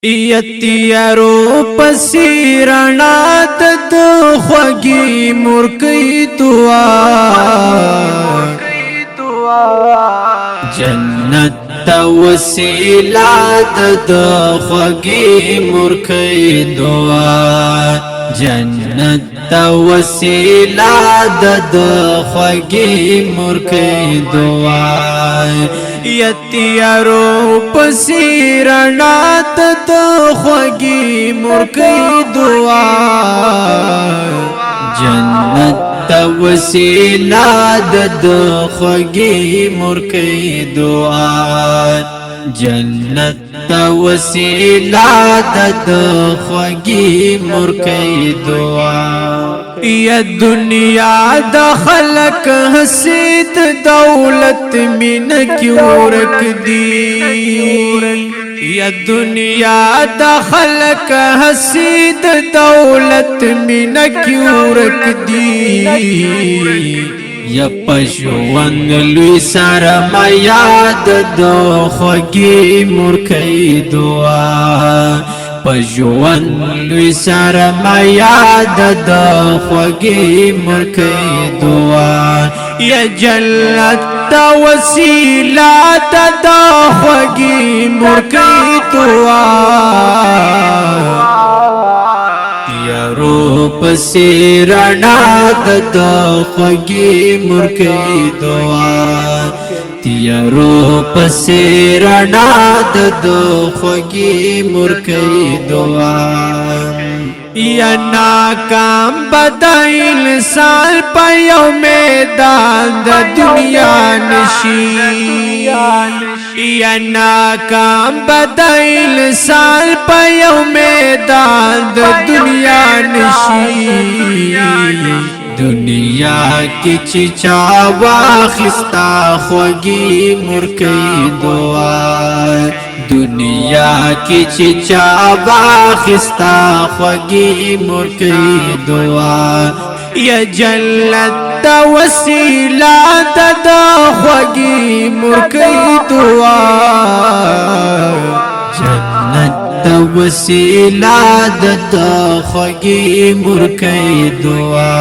یتیارو پسی رڼا د خوږی مرکی دعا جنت تا وسیله د خوږی مرکی دعا جنت تا وسیله د خوږی مرکی دعا یتیارو پسی رڼا د خوږی مرکی دعا جنت تا وسیله د خوږی مرکی دعا جنت تا وسیله د خوږی مرکی دعا یا دنیا د خلق حسید دولت من کی ورک دی یا دنیا د خلق حسید دولت من کی ورک دی یا پښوند لوی سرمایا د خوږی مرکی دعا پښوند لوی سرمایا د خوږی مرکی دعا یا جنت تا وسیله د خوږی مرکی دعا یارو پسی رڼا د خوږی مرکی دعا تیارو پسی رڼا د خوږی مرکی دعا یا ناکام بدا انسان په یو میدان د دنیا نشي یا ناکام بدا انسان په یو میدان د دنیا نشي دنیا کی چچا واخستا خوږی مرکی دعا دنیا کی چچا واخستا خوږی مرکی دعا یا جنت تا وسیله د خوږی مرکی دعا جنت تا وسیله د خوږی مرکی دعا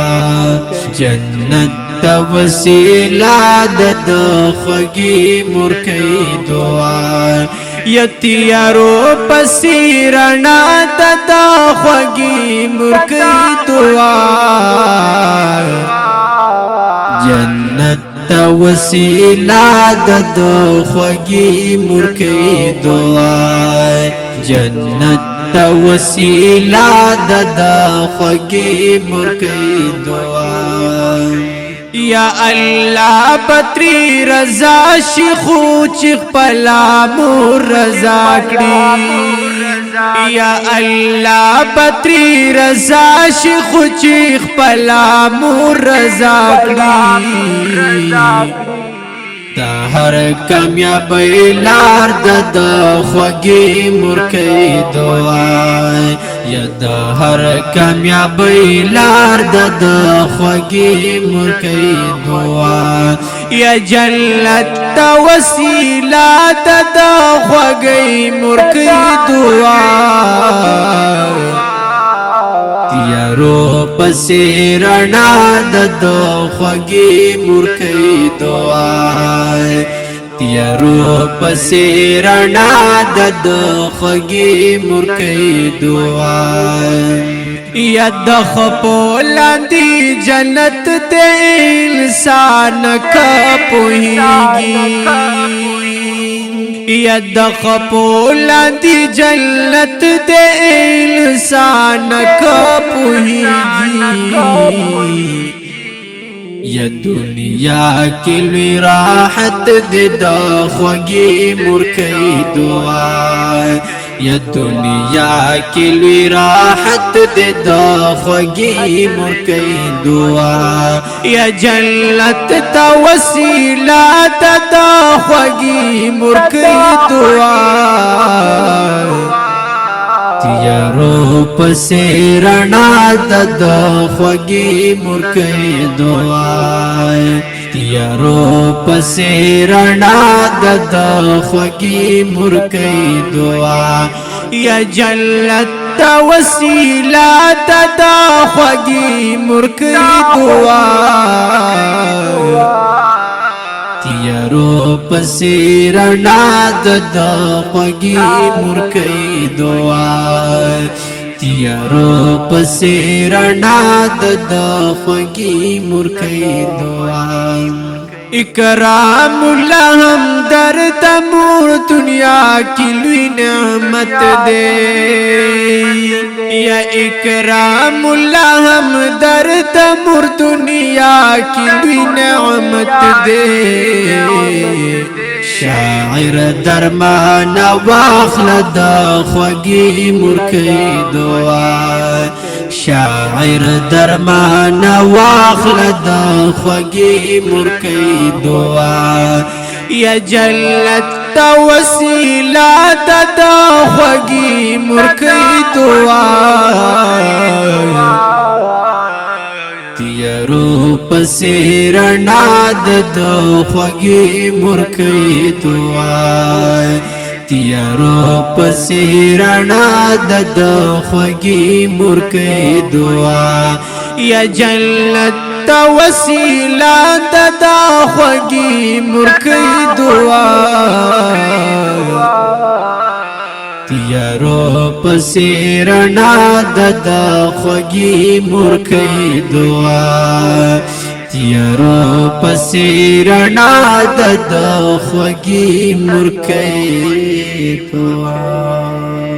جنت تا وسیله د خوږی مرکی دعا یتیارو پسی رڼا د خوږی مرکی دعا جنت تا وسیله د خوږی مرکی دعا جنت تا وسیله د خوږی مرکی دعا یا الله پتری رضا شیخو چیخ پلا مور رضا کړي یا الله پتری رضا شیخو چیخ پلا مور رضا کړي دا هر کامیابی لار د خوږی مرکی دعا یا دا هر کامیابی لار د خوږی مرکی دعا یا جنت تا وسیله د خوږی مرکی دعا تیارو پسی رڼا د خوږی مرکی دعا تیارو پسی رڼا د خوږی مرکی دعا یا د خپو لاندې جنت د انسان کا پوهیږي یا د خپو لاندې جنت د انسان کا پوهیږي یا دنیا کی لوی راحت د خوږی مرکی دعا یا دنیا کی لوی راحت د خوږی مرکی دعا یا جنت تا وسیله د خوږی مرکی دعا تیارو پسی رڼا د خوږی مرکی دعا تیارو پسی رڼا د خوږی مرکی دعا یا جنت تا وسیلہ دا خوږی مرکی دعا تیارو پسی رڼا د خوږی مرکی دعا تیارو پسی رڼا د خوږی مرکی دعا اکرام الله هم در تمور دنیا کی لوی نعمت دے یا اکرام الله هم در تمور دنیا کی لوی نعمت دے شاعر درمان واخل د خوږی مرکی دعا شاعر درمان واخل د خوږی مرکی دعا یا جنت تا وسیلہ د خوږی مرکی دعا تیارو پسی رڼا د خوږی مرکی دعا تیارو پسی رڼا د خوږی مرکی دعا یا جنت تا وسیلہ د خوږی مرکی دعا تیارو پسی رڼا د خوږی مرکی دعا تیارو پسی رڼا د خوږی مرکی دعا